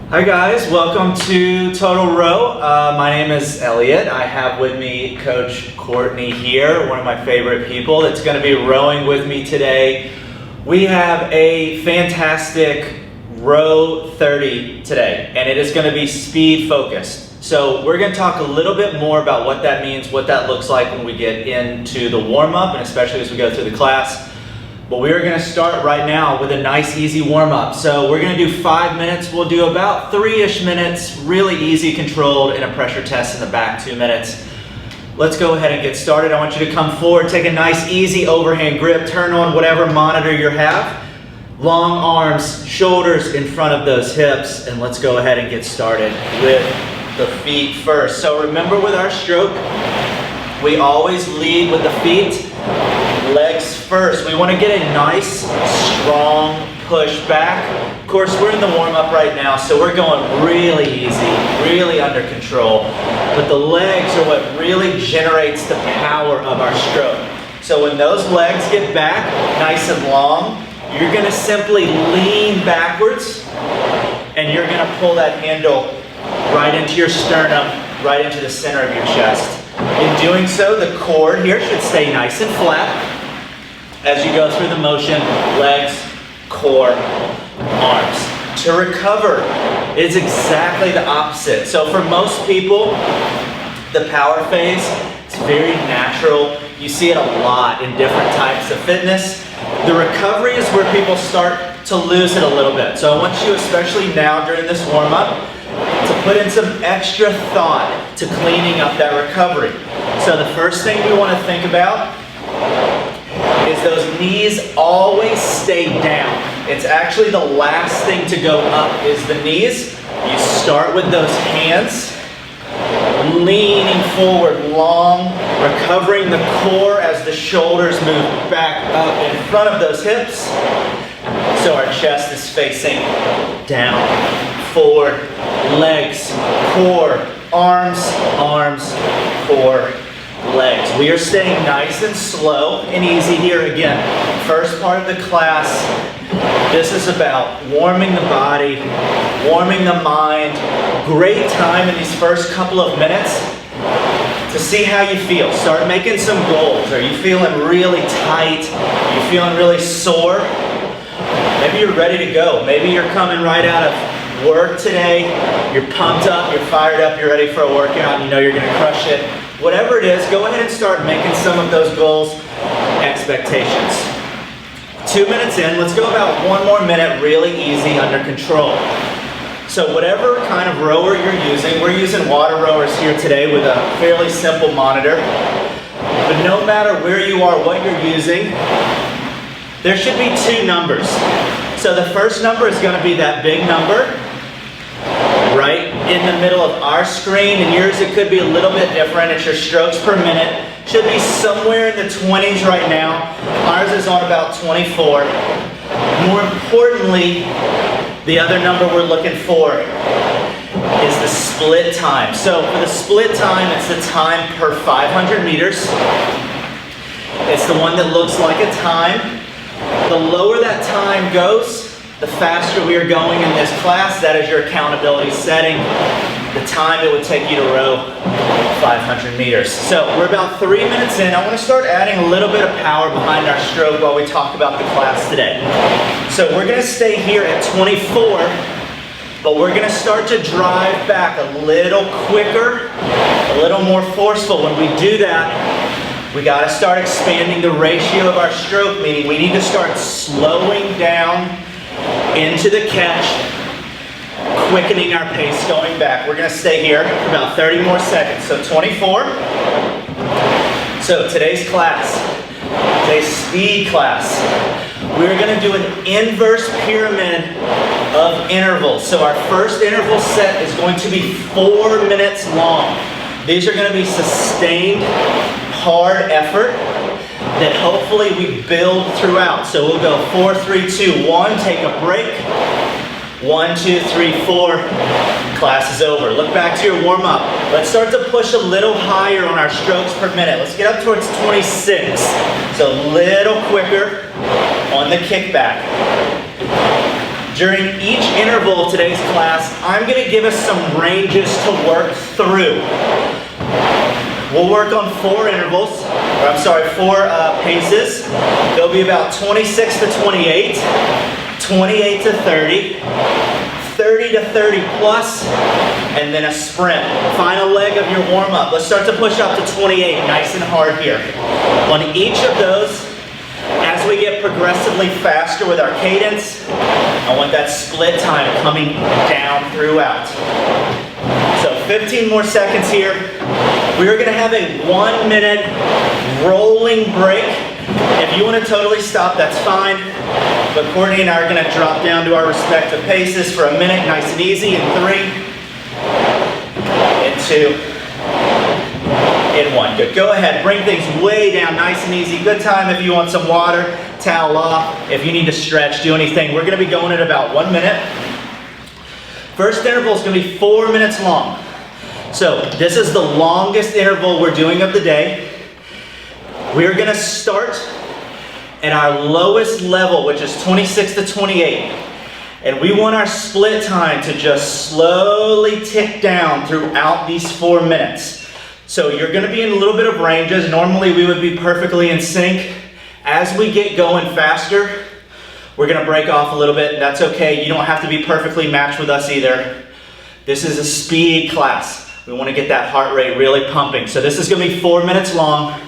Hi guys, welcome to Total Row. My name is Elliott. I have with me Coach Courtney here, one of my favorite people that's going to be rowing with me today. We have a fantastic Row30 today, and it is going to be speed focused. So we're going to talk a little bit more about what that means, what that looks like when we get into the warm-up, and especially as we go through the class. But we are going to start right now with a nice easy warm-up. So we're going to do 5 minutes. We'll do about 3-ish minutes, really easy controlled, and a pressure test in the back, 2 minutes. Let's go ahead and get started. I want you to come forward, take a nice easy overhand grip, turn on whatever monitor you have. Long arms, shoulders in front of those hips, and let's go ahead and get started with the feet first. So remember, with our stroke, we always lead with the feet. Legs first. We want to get a nice, strong push back. Of course, we're in the warm-up right now, so we're going really easy, really under control. But the legs are what really generates the power of our stroke. So when those legs get back, nice and long, you're going to simply lean backwards, and you're going to pull that handle right into your sternum, right into the center of your chest. In doing so, the cord here should stay nice and flat as you go through the motion, legs, core, arms. To recover is exactly the opposite. So for most people, the power phase is very natural. You see it a lot in different types of fitness. The recovery is where people start to lose it a little bit. So I want you, especially now during this warm-up, to put in some extra thought to cleaning up that recovery. So the first thing we want to think about is those knees always stay down. It's actually the last thing to go up is the knees. You start with those hands, leaning forward long, recovering the core as the shoulders move back up in front of those hips. So our chest is facing down, forward, legs, core, arms, core, legs. We are staying nice and slow and easy here again. First part of the class, this is about warming the body, warming the mind. Great time in these first couple of minutes to see how you feel. Start making some goals. Are you feeling really tight? Are you feeling really sore? Maybe you're ready to go. Maybe you're coming right out of work today. You're pumped up, you're fired up, you're ready for a workout, and you know you're going to crush it. Whatever it is, go ahead and start making some of those goals, expectations. 2 minutes in, let's go about 1 more minute, really easy, under control. So whatever kind of rower you're using, we're using water rowers here today with a fairly simple monitor. But no matter where you are, what you're using, there should be 2 numbers. So the first number is going to be that big number right in the middle of our screen, and yours it could be a little bit different. It's your strokes per minute. Should be somewhere in the 20s right now. Ours is on about 24. More importantly, the other number we're looking for is the split time. So for the split time, it's the time per 500 meters. It's the one that looks like a time. The lower that time goes, the faster we are going in this class. That is your accountability setting, the time it would take you to row 500 meters. So we're about 3 minutes in. I want to start adding a little bit of power behind our stroke while we talk about the class today. So we're going to stay here at 24, but we're going to start to drive back a little quicker, a little more forceful. When we do that, we got to start expanding the ratio of our stroke, meaning we need to start slowing down into the catch, quickening our pace going back. We're going to stay here for about 30 more seconds. So 24. So today's class, today's speed class, we're going to do an inverse pyramid of intervals. So our first interval set is going to be 4 minutes long. These are going to be sustained, hard effort that hopefully we build throughout. So we'll go 4, 3, 2, 1, take a break. 1, 2, 3, 4, class is over. Look back to your warm-up. Let's start to push a little higher on our strokes per minute. Let's get up towards 26. So a little quicker on the kickback. During each interval of today's class, I'm going to give us some ranges to work through. We'll work on 4 intervals, or I'm sorry, 4 paces. They'll be about 26 to 28, 28 to 30, 30 to 30 plus, and then a sprint. Final leg of your warm-up. Let's start to push up to 28, nice and hard here. On each of those, as we get progressively faster with our cadence, I want that split time coming down throughout. So 15 more seconds here. We are going to have a 1-minute rolling break. If you want to totally stop, that's fine. But Courtney and I are going to drop down to our respective paces for a minute, nice and easy, in 3, in 2, in 1. Good. Go ahead, bring things way down, nice and easy. Good time if you want some water, towel off. If you need to stretch, do anything. We're going to be going at about 1 minute. First interval is going to be 4 minutes long. So this is the longest interval we're doing of the day. We're going to start at our lowest level, which is 26 to 28. And we want our split time to just slowly tick down throughout these 4 minutes. So you're going to be in a little bit of ranges. Normally we would be perfectly in sync. As we get going faster, we're going to break off a little bit. That's okay. You don't have to be perfectly matched with us either. This is a speed class. We want to get that heart rate really pumping. So this is going to be 4 minutes long.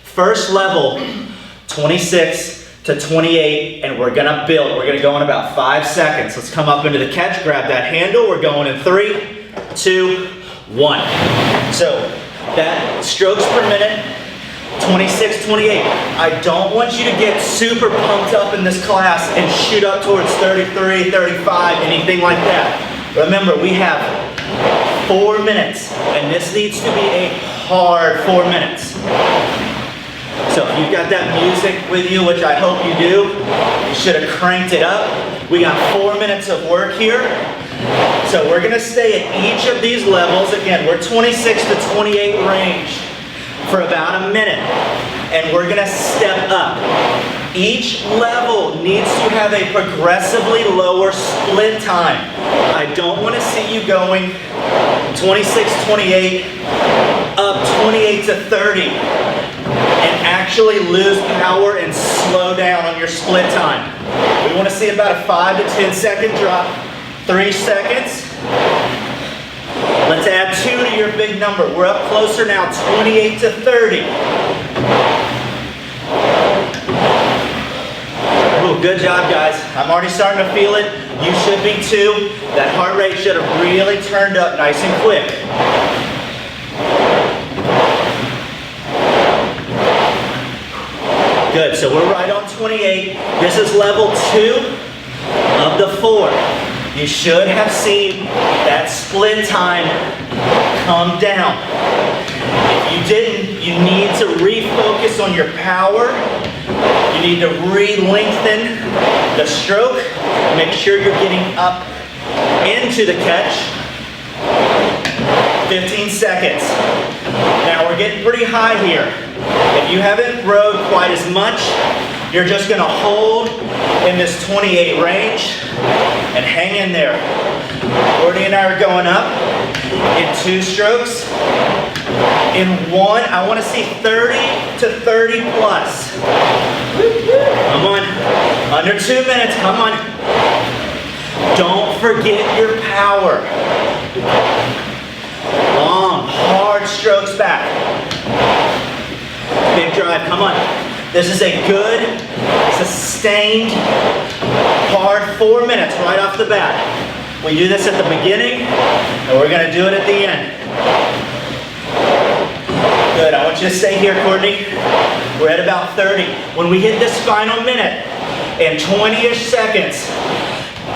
First level, 26 to 28, and we're going to build. We're going to go in about 5 seconds. Let's come up into the catch, grab that handle. We're going in 3, 2, 1. So that strokes per minute, 26, 28. I don't want you to get super pumped up in this class and shoot up towards 33, 35, anything like that. Remember, we have 4 minutes, and this needs to be a hard 4 minutes. So if you've got that music with you, which I hope you do, you should have cranked it up. We got 4 minutes of work here. So we're going to stay at each of these levels. Again, we're 26 to 28 range for about a minute, and we're going to step up. Each level needs to have a progressively lower split time. I don't want to see you going 26, 28, up 28 to 30, and actually lose power and slow down on your split time. We want to see about a 5 to 10 second drop, 3 seconds. Let's add 2 to your big number. We're up closer now, 28 to 30. Ooh, good job, guys. I'm already starting to feel it. You should be too. That heart rate should have really turned up nice and quick. Good, so we're right on 28. This is level 2 of the 4. You should have seen that split time come down. If you didn't, you need to refocus on your power. You need to re-lengthen the stroke. Make sure you're getting up into the catch. 15 seconds. Now we're getting pretty high here. If you haven't rowed quite as much, you're just going to hold in this 28 range and hang in there. Courtney and I are going up in 2 strokes. In 1, I want to see 30 to 30 plus. Come on. Under 2 minutes. Come on. Don't forget your power. Long, hard strokes back. Big drive. Come on. This is a good, sustained, hard 4 minutes right off the bat. We do this at the beginning, and we're going to do it at the end. Good. I want you to stay here, Courtney. We're at about 30. When we hit this final minute, in 20-ish seconds,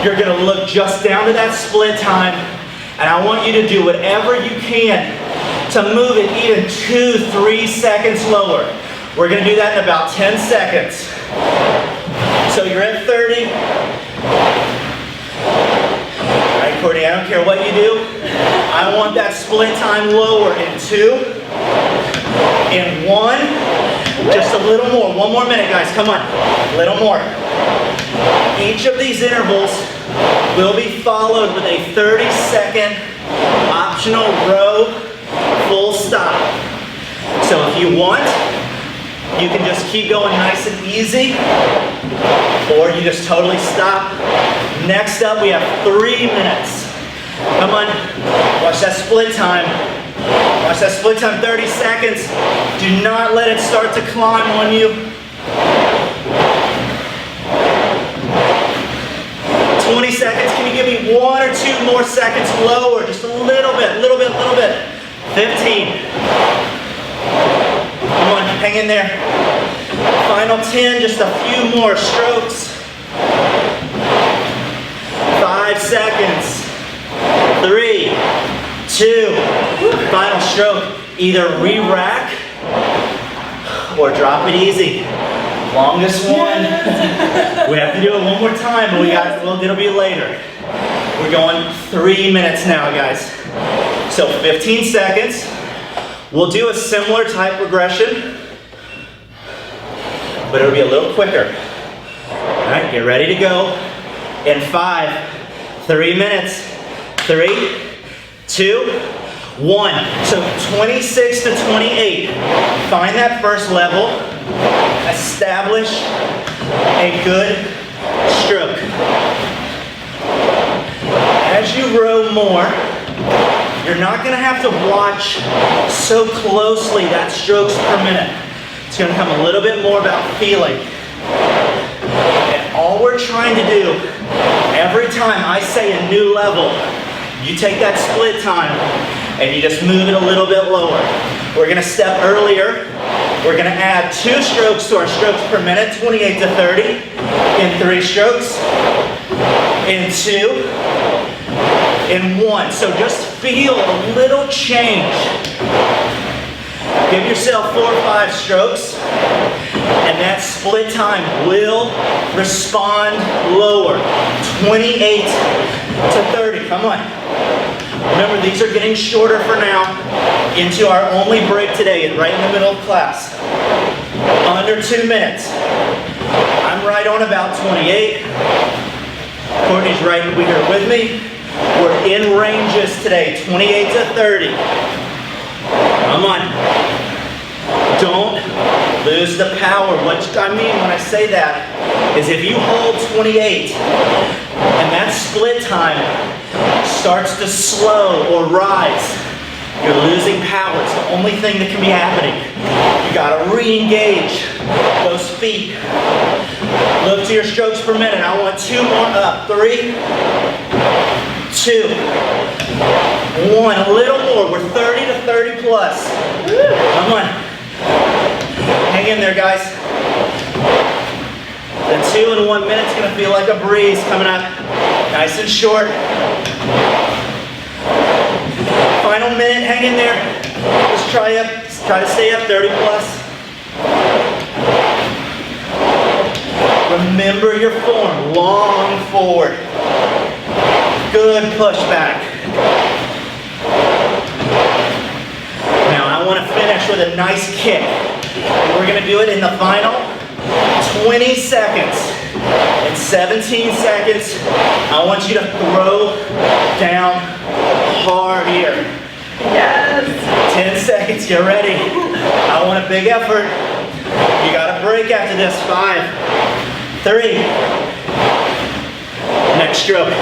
you're going to look just down to that split time, and I want you to do whatever you can to move it even 2-3 seconds lower. We're going to do that in about 10 seconds. So you're at 30. All right, Courtney, I don't care what you do. I want that split time lower in 2, in 1, just a little more. 1 more minute, guys. Come on. A little more. Each of these intervals will be followed with a 30-second optional row full stop. So if you want, you can just keep going nice and easy, or you just totally stop. Next up, we have 3 minutes. Come on, watch that split time. Watch that split time, 30 seconds. Do not let it start to climb on you. 20 seconds, can you give me 1 or 2 more seconds lower? Just a little bit, little bit, little bit. 15. Come on, hang in there. Final 10, just a few more strokes. 5 seconds. 3, 2, final stroke. Either re-rack or drop it easy. Longest one. We have to do it one more time, but it'll be later. We're going 3 minutes now, guys. So 15 seconds. We'll do a similar type progression, but it'll be a little quicker. All right, get ready to go. In 5, 3 minutes. 3, 2, 1. So 26 to 28. Find that first level. Establish a good stroke. As you row more, you're not going to have to watch so closely that strokes per minute. It's going to become a little bit more about feeling. And all we're trying to do, every time I say a new level, you take that split time and you just move it a little bit lower. We're going to step earlier. We're going to add 2 strokes to our strokes per minute, 28 to 30, in 3 strokes, in 2, in 1. So just feel a little change. Give yourself 4 or 5 strokes, and that split time will respond lower. 28 to 30, come on. Remember, these are getting shorter for now into our only break today, right in the middle of class. Under 2 minutes. I'm right on about 28. Courtney's right here with me. We're in ranges today, 28 to 30. Come on. Don't lose the power. What I mean when I say that is if you hold 28 and that split time starts to slow or rise, you're losing power. It's the only thing that can be happening. You gotta re-engage those feet. Look to your strokes per minute. I want 2 more up. 3, 2, 1. A little more. We're 30 to 30 plus. Come on. Hang in there, guys. The 2 in 1 minute's gonna feel like a breeze coming up. Nice and short. Final minute, hang in there. Just try to stay up 30 plus. Remember your form, long forward. Good push back. Now I want to finish with a nice kick. We're going to do it in the final 20 seconds. In 17 seconds, I want you to throw down hard here. Yes. 10 seconds, get ready. I want a big effort. You got to break after this. 5, 3. Next stroke.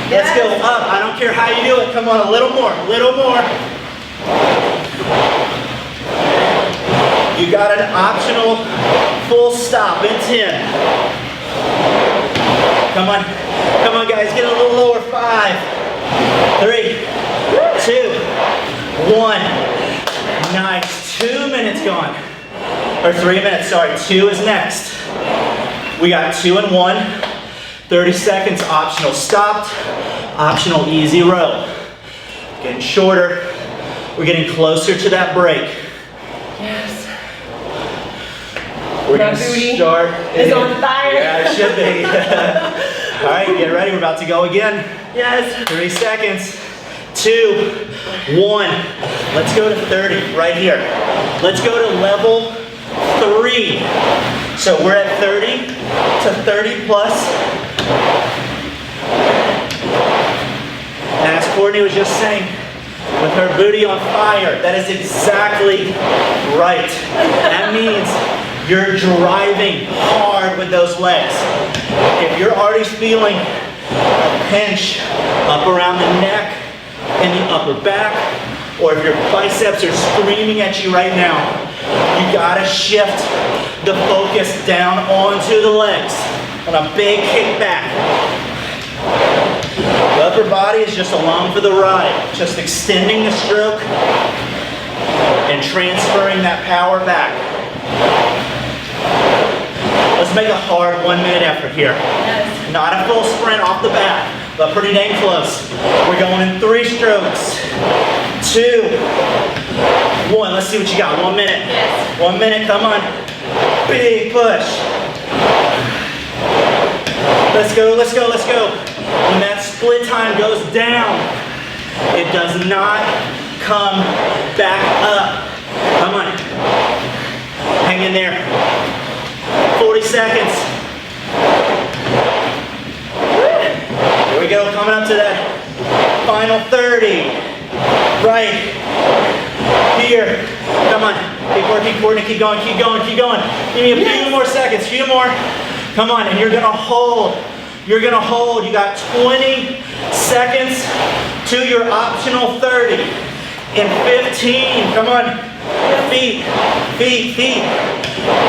Let's go up. I don't care how you do it. Come on, a little more, little more. You got an optional full stop in 10. Come on. Come on, guys. Get a little lower. 5, 3, 2, 1. Nice. 2 minutes gone. Or 3 minutes, sorry. 2 is next. We got 2 and 1. 30 seconds, optional stopped, optional easy row. Getting shorter. We're getting closer to that break. Yes. We're going to start. It's on fire. Yeah, it should be. All right, get ready. We're about to go again. Yes. 3 seconds. 2, 1. Let's go to 30 right here. Let's go to level 3. So we're at 30. to 30 plus. And as Courtney was just saying, with her booty on fire, that is exactly right. That means you're driving hard with those legs. If you're already feeling a pinch up around the neck and the upper back, or if your biceps are screaming at you right now, you gotta shift the focus down onto the legs on a big kickback. The upper body is just along for the ride, just extending the stroke and transferring that power back. Let's make a hard 1 minute effort here. Yes. Not a full sprint off the bat, but pretty dang close. We're going in 3 strokes. 2, 1. Let's see what you got. 1 minute. Yes. 1 minute, come on. Big push. Let's go, let's go, let's go. When that split time goes down, it does not come back up. Come on. Hang in there. 40 seconds. Here we go, coming up to that final 30. Right here. Come on. Keep working, Courtney. Keep going, keep going, keep going. Give me a few more seconds, few more. Come on, and you're gonna hold. You're gonna hold. You got 20 seconds to your optional 30. In 15, come on. Feet, feet, feet,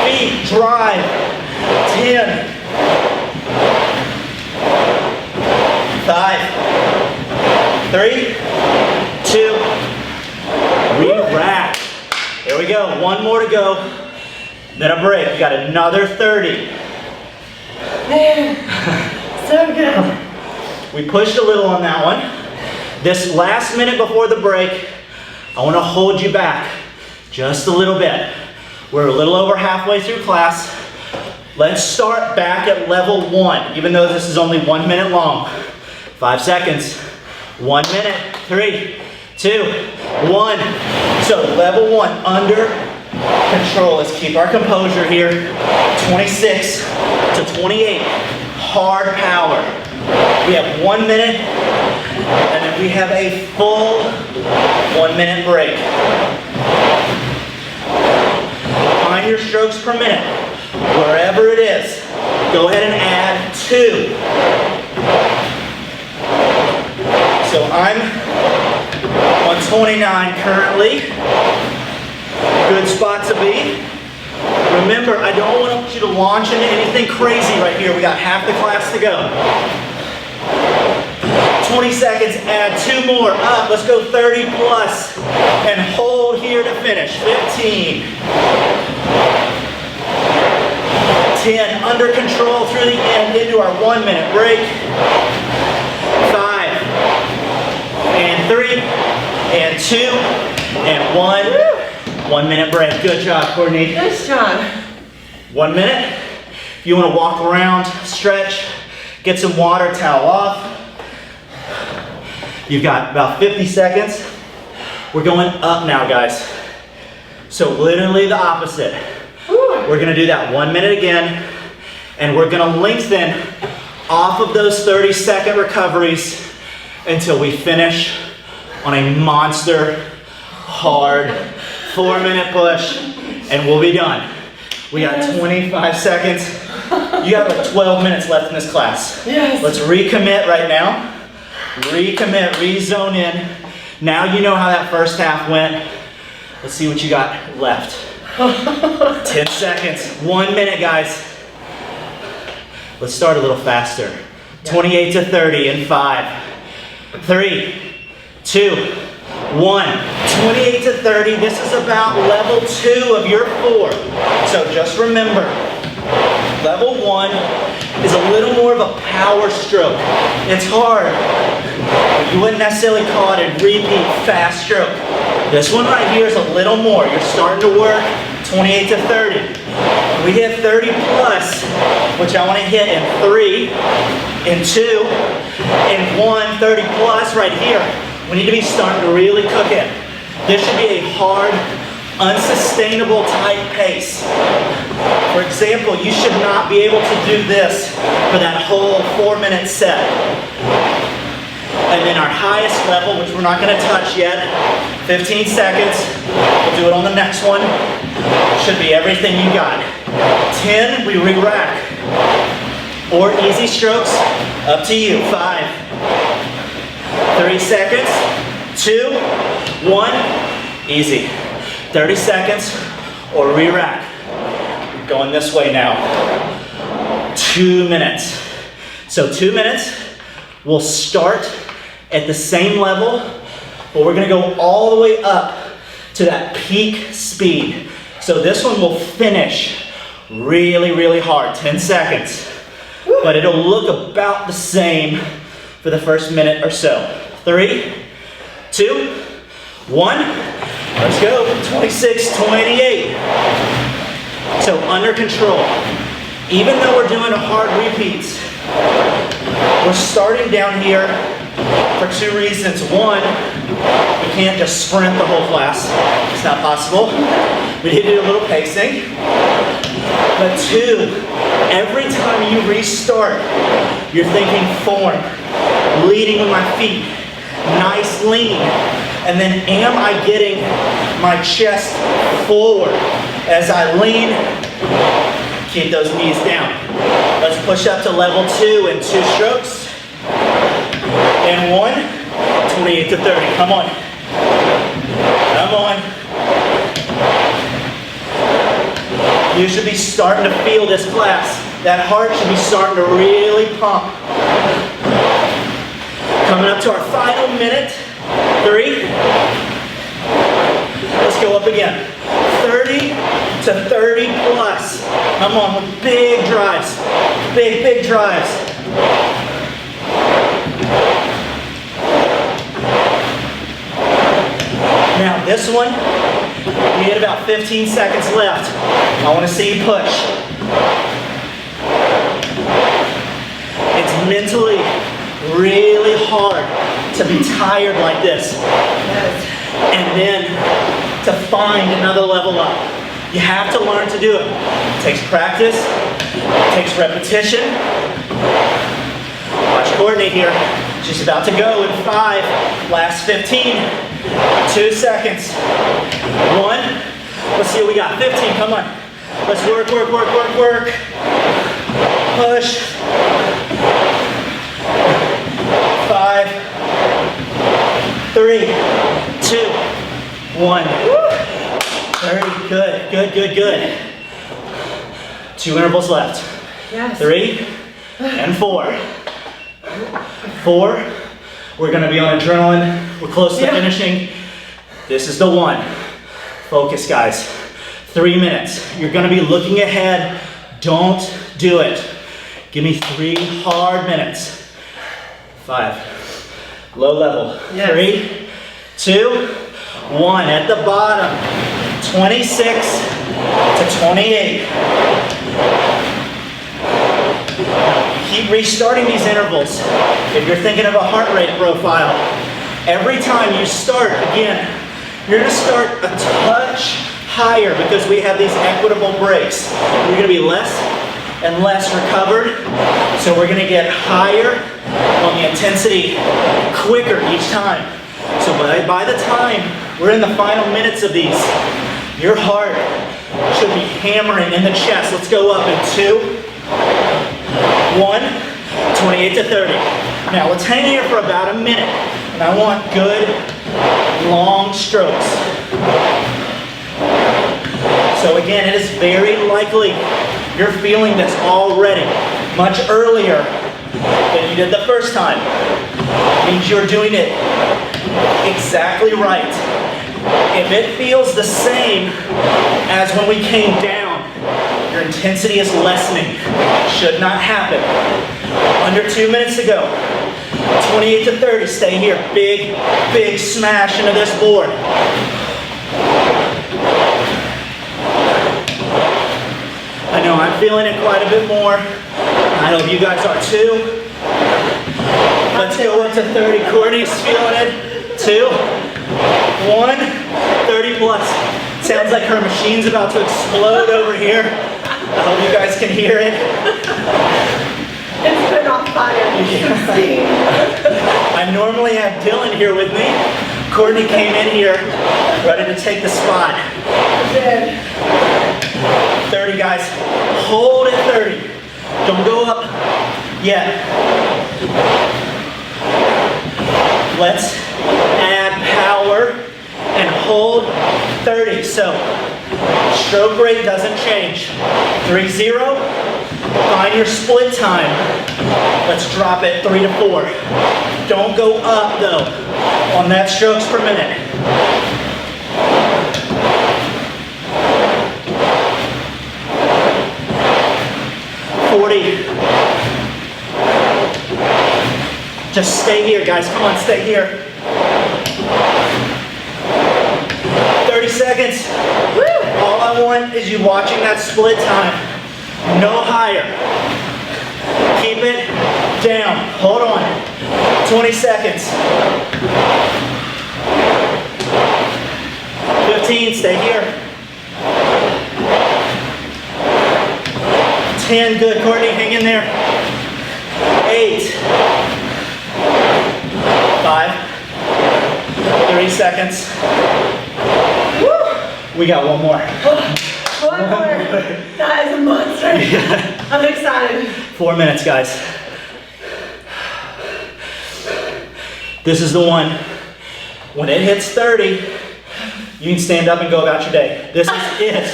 feet, drive. 10, 5, 3, 2, re-rack. There we go, 1 more to go, then a break. You got another 30. Man, so good. We pushed a little on that one. This last minute before the break, I want to hold you back just a little bit. We're a little over halfway through class. Let's start back at level 1, even though this is only 1 minute long. 5 seconds. 1 minute. 3, 2, 1. So level 1, under control. Let's keep our composure here. 26 to 28. Hard power. We have 1 minute, and then we have a full 1 minute break. Find your strokes per minute, wherever it is. Go ahead and add 2. So I'm on 29 currently. Good spot to be. Remember, I don't want you to launch into anything crazy right here. We got half the class to go. 20 seconds, add 2 more. Up, let's go 30 plus. And hold here to finish. 15. 10, under control through the end into our 1 minute break. 5, and 3, and 2, and 1. 1 minute break. Good job, Courtney. Nice job. 1 minute. If you want to walk around, stretch, get some water, towel off. You've got about 50 seconds. We're going up now, guys. So literally the opposite. We're gonna do that 1 minute again, and we're gonna lengthen off of those 30-second recoveries until we finish on a monster, hard 4 minute push, and we'll be done. We got 25 seconds. You have like 12 minutes left in this class. Yes. Let's recommit right now. Recommit, re-zone in. Now you know how that first half went. Let's see what you got left. 10 seconds, 1 minute, guys. Let's start a little faster. 28 to 30 in 5, 3, 2, 1. 28 to 30, this is about level 2 of your 4. So just remember, level 1 is a little more of a power stroke. It's hard. You wouldn't necessarily call it a repeat fast stroke. This one right here is a little more. You're starting to work 28 to 30. We hit 30 plus, which I want to hit in 3, in 2, in 1, 30 plus right here. We need to be starting to really cook it. This should be a hard unsustainable tight pace. For example, you should not be able to do this for that whole 4-minute set. And then our highest level, which we're not going to touch yet, 15 seconds. We'll do it on the next one. Should be everything you got. 10, we re-rack. Or easy strokes, up to you. 5, 3 seconds, 2, 1, easy. 30 seconds, or re-rack. We're going this way now. 2 minutes. So 2 minutes, we'll start at the same level, but we're gonna go all the way up to that peak speed. So this one will finish really, really hard, 10 seconds. But it'll look about the same for the first minute or so. 3, 2, 1, let's go. 26, 28. So under control. Even though we're doing a hard repeats, we're starting down here for 2 reasons. One, we can't just sprint the whole class. It's not possible. We need to do a little pacing. But 2, every time you restart, you're thinking form, leading with my feet, nice lean, and then am I getting my chest forward as I lean? Keep those knees down. Let's push up to level 2 in 2 strokes. And 1, 28 to 30, come on. Come on. You should be starting to feel this class. That heart should be starting to really pump. Coming up to our final minute. 3. Let's go up again. 30 to 30 plus. Come on, with big drives. Big, big drives. Now this one, we had about 15 seconds left. I want to see you push. It's mentally really hard to be tired like this. And then to find another level up. You have to learn to do it. It takes practice, it takes repetition. Watch Courtney here. She's about to go in 5, last 15, 2 seconds. 1, let's see what we got. 15, come on. Let's work, work, work, work, work. Push. 5, 3, 2, 1. Very good, good, good, good. 2 intervals left. Yes. 3 and 4. 4, we're gonna be on adrenaline. We're close to finishing. This is the one. Focus, guys. 3 minutes. You're gonna be looking ahead. Don't do it. Give me 3 hard minutes. 5, low level. 3, 2, 1. At the bottom, 26 to 28. Keep restarting these intervals. If you're thinking of a heart rate profile, every time you start, again, you're gonna start a touch higher because we have these equitable breaks. You're gonna be less and less recovered, so we're gonna get higher on the intensity quicker each time. So by the time we're in the final minutes of these, your heart should be hammering in the chest. Let's go up in 2, 1, 28 to 30. Now let's hang here for about a minute, and I want good, long strokes. So again, it is very likely you're feeling this already, much earlier than you did the first time. It means you're doing it exactly right. If it feels the same as when we came down, your intensity is lessening. Should not happen. Under 2 minutes to go. 28 to 30, stay here. Big, big smash into this board. I know I'm feeling it quite a bit more. I hope you guys are too. Let's go up to 30. Courtney's feeling it. 2, 1, 30 plus. Sounds like her machine's about to explode over here. I hope you guys can hear it. It's been on fire. I normally have Dylan here with me. Courtney came in here ready to take the spot. 30 guys, hold at 30. Don't go up yet. Let's add power and hold 30. So stroke rate doesn't change. 3-0, find your split time. Let's drop it 3 to 4. Don't go up though on that strokes per minute. Just stay here, guys. Come on, stay here. 30 seconds. Woo! All I want is you watching that split time. No higher. Keep it down. Hold on. 20 seconds. 15, stay here. 10, good, Courtney, hang in there. 8, 5, 3 seconds. Woo! We got one more. One more. That is a monster. I'm excited. 4 minutes, guys. This is the one. When it hits 30, you can stand up and go about your day. This is it.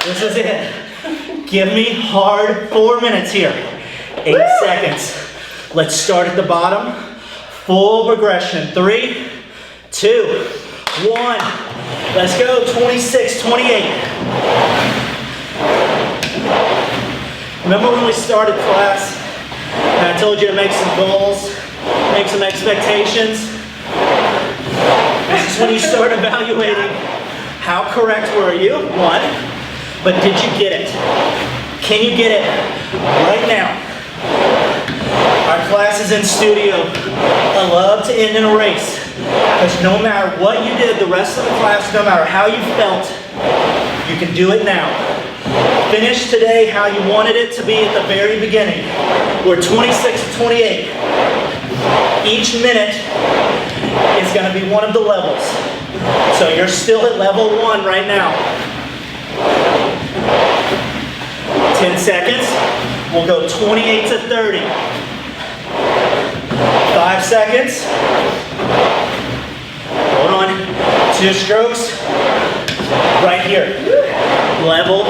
This is it. Give me hard 4 minutes here. 8 seconds. Let's start at the bottom. Full progression. 3, 2, 1. Let's go. 26, 28. Remember when we started class and I told you to make some goals, make some expectations? This is when you start evaluating how correct were you, 1, but did you get it? Can you get it right now? Our class is in studio. I love to end in a race because no matter what you did the rest of the class, no matter how you felt, you can do it now. Finish today how you wanted it to be at the very beginning. We're 26 to 28. Each minute is going to be one of the levels. So you're still at level 1 right now. 10 seconds. We'll go 28 to 30. 5 seconds. Hold on. 2 strokes. Right here. Level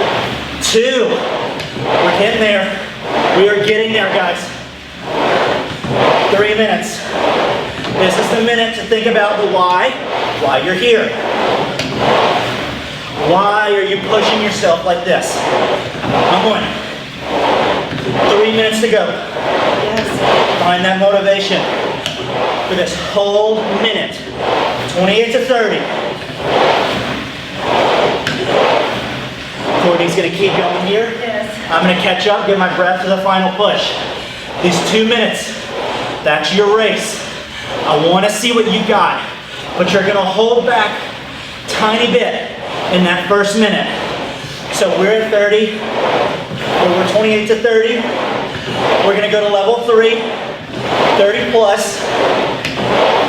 2. We're getting there. We are getting there, guys. 3 minutes. This is the minute to think about the why you're here. Why are you pushing yourself like this? Come on. 3 minutes to go. Yes. Find that motivation for this whole minute. 28 to 30. Courtney's gonna keep going here. Yes. I'm gonna catch up, get my breath for the final push. These 2 minutes, that's your race. I wanna see what you got, but you're gonna hold back tiny bit in that first minute. So we're at 30, we're 28 to 30. We're gonna go to level 3, 30 plus,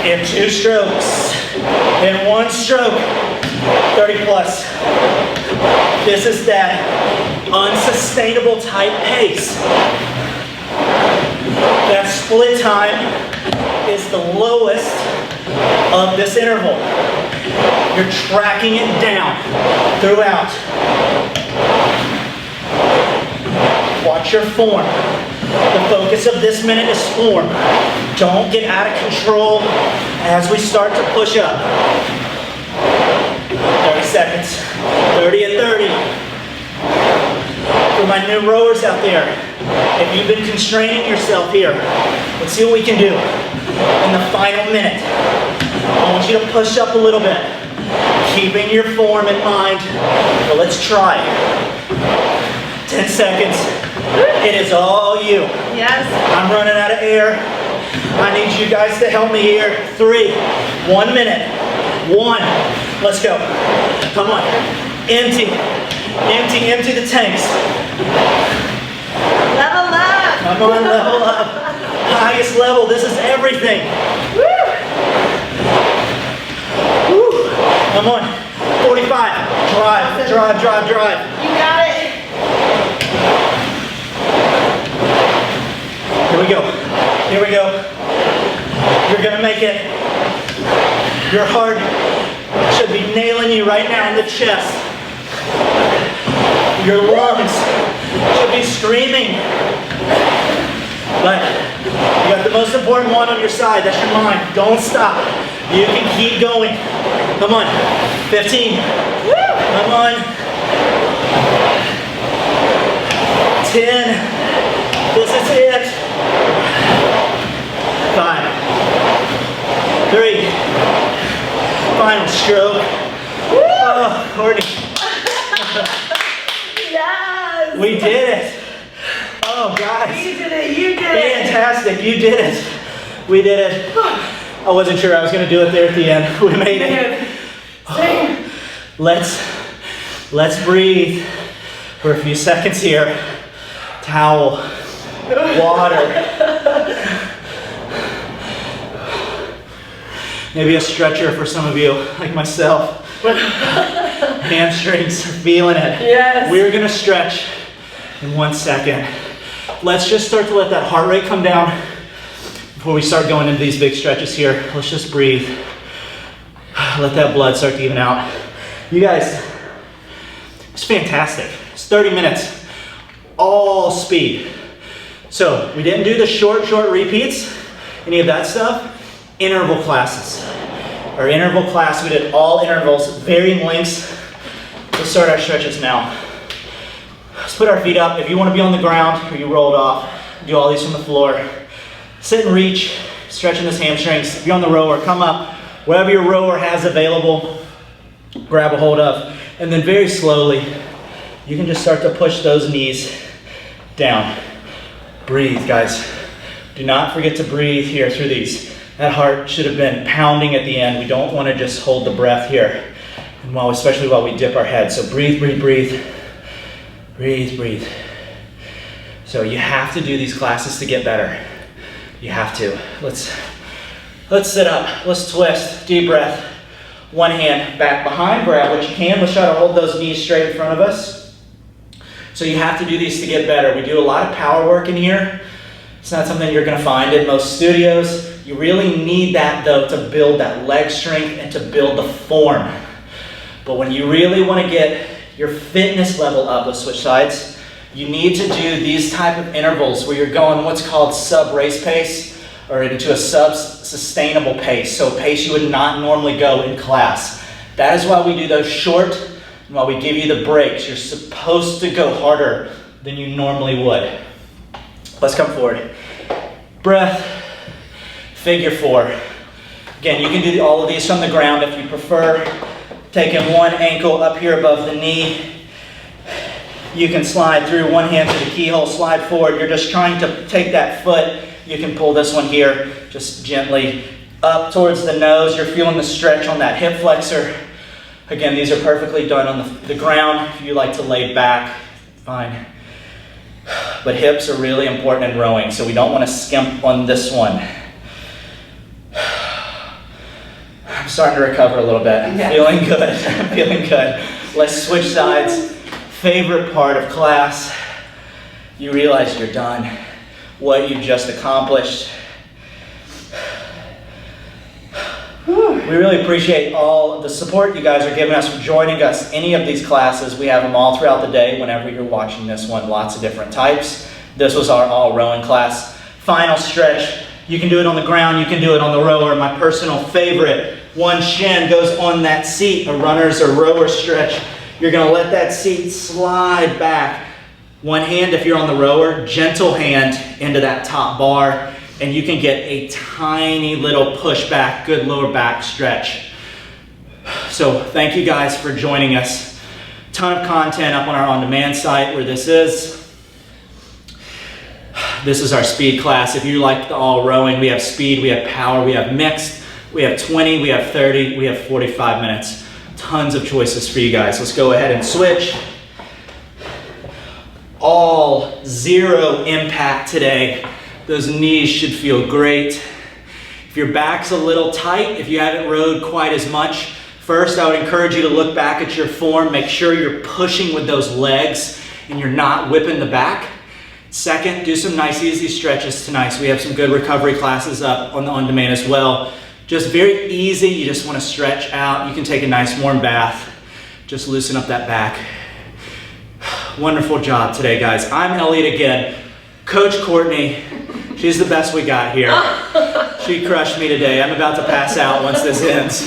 in 2 strokes, in 1 stroke, 30 plus. This is that unsustainable type pace. That split time is the lowest of this interval. You're tracking it down throughout. Watch your form. The focus of this minute is form. Don't get out of control as we start to push up. 30 seconds. 30 and 30. For my new rowers out there, if you've been constraining yourself here, let's see what we can do in the final minute. I want you to push up a little bit, keeping your form in mind. So let's try. 10 seconds. It is all you. Yes. I'm running out of air. I need you guys to help me here. 3, 1 minute. 1. Let's go. Come on. Empty, empty, empty the tanks. Level up. Come on, level up. Highest level, this is everything. Woo. Woo. Come on, 45. Drive, drive, drive, drive. You got it. Here we go. Here we go. You're gonna make it. Your heart should be nailing you right now in the chest. Your lungs should be screaming. But you got the most important one on your side. That's your mind. Don't stop. You can keep going. Come on. 15. Come on. 10. This is it. 5. 3. Final stroke. Oh, Courtney. Yes. We did it. Oh, guys. You did it. You did it. Fantastic. You did it. We did it. I wasn't sure I was going to do it there at the end. We made it. Same. Let's breathe for a few seconds here. Towel. Water. Maybe a stretcher for some of you, like myself. Hamstrings, feeling it. Yes. We're gonna stretch in 1 second. Let's just start to let that heart rate come down before we start going into these big stretches here. Let's just breathe. Let that blood start to even out. You guys, it's fantastic. It's 30 minutes, all speed. So we didn't do the short repeats, any of that stuff. Interval classes. Our interval class, we did all intervals, varying lengths. Let's start our stretches now. Let's put our feet up. If you want to be on the ground or you rolled off, do all these from the floor. Sit and reach, stretching those hamstrings. If you're on the rower, come up. Whatever your rower has available, grab a hold of. And then very slowly, you can just start to push those knees down. Breathe, guys. Do not forget to breathe here through these. That heart should have been pounding at the end. We don't want to just hold the breath here, and especially while we dip our head. So breathe, breathe, breathe. Breathe, breathe. So you have to do these classes to get better. You have to. Let's sit up. Let's twist. Deep breath. One hand back behind. Grab what you can. Let's try to hold those knees straight in front of us. So you have to do these to get better. We do a lot of power work in here. It's not something you're going to find in most studios. You really need that though to build that leg strength and to build the form. But when you really want to get your fitness level up, let's switch sides, you need to do these type of intervals where you're going what's called sub-race pace or into a sub-sustainable pace. So a pace you would not normally go in class. That is why we do those short and why we give you the breaks. You're supposed to go harder than you normally would. Let's come forward. Breath. Figure 4. Again, you can do all of these from the ground if you prefer. Taking one ankle up here above the knee. You can slide through one hand to the keyhole, slide forward. You're just trying to take that foot. You can pull this one here, just gently up towards the nose. You're feeling the stretch on that hip flexor. Again, these are perfectly done on the ground. If you like to lay back, fine. But hips are really important in rowing, so we don't want to skimp on this one. I'm starting to recover a little bit. I'm feeling good. I'm feeling good. Let's switch sides. Favorite part of class. You realize you're done. What you've just accomplished. We really appreciate all the support you guys are giving us for joining us. Any of these classes, we have them all throughout the day whenever you're watching this one. Lots of different types. This was our all rowing class. Final stretch. You can do it on the ground, you can do it on the rower. My personal favorite, one shin goes on that seat, a runner's or rower stretch. You're gonna let that seat slide back. One hand if you're on the rower, gentle hand into that top bar, and you can get a tiny little push back, good lower back stretch. So thank you guys for joining us. Ton of content up on our on-demand site where this is. This is our speed class. If you like the all rowing, we have speed, we have power, we have mixed, we have 20, we have 30, we have 45 minutes. Tons of choices for you guys. Let's go ahead and switch. All zero impact today. Those knees should feel great. If your back's a little tight, if you haven't rowed quite as much, first I would encourage you to look back at your form. Make sure you're pushing with those legs and you're not whipping the back. Second, do some nice easy stretches tonight. So we have some good recovery classes up on the on-demand as well. Just very easy, you just want to stretch out. You can take a nice warm bath. Just loosen up that back. Wonderful job today, guys. I'm Elliott again. Coach Courtney, she's the best we got here. She crushed me today. I'm about to pass out once this ends.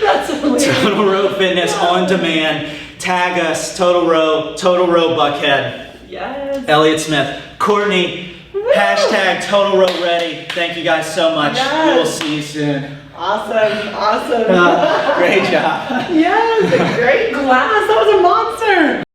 That's hilarious. Total Row Fitness on demand. Tag us, Total Row Buckhead. Yes. Elliott Smith. Courtney, hashtag Total Row Ready. Thank you guys so much. Yes. We will see you soon. Awesome. Great job. Yes, a great class. That was a monster.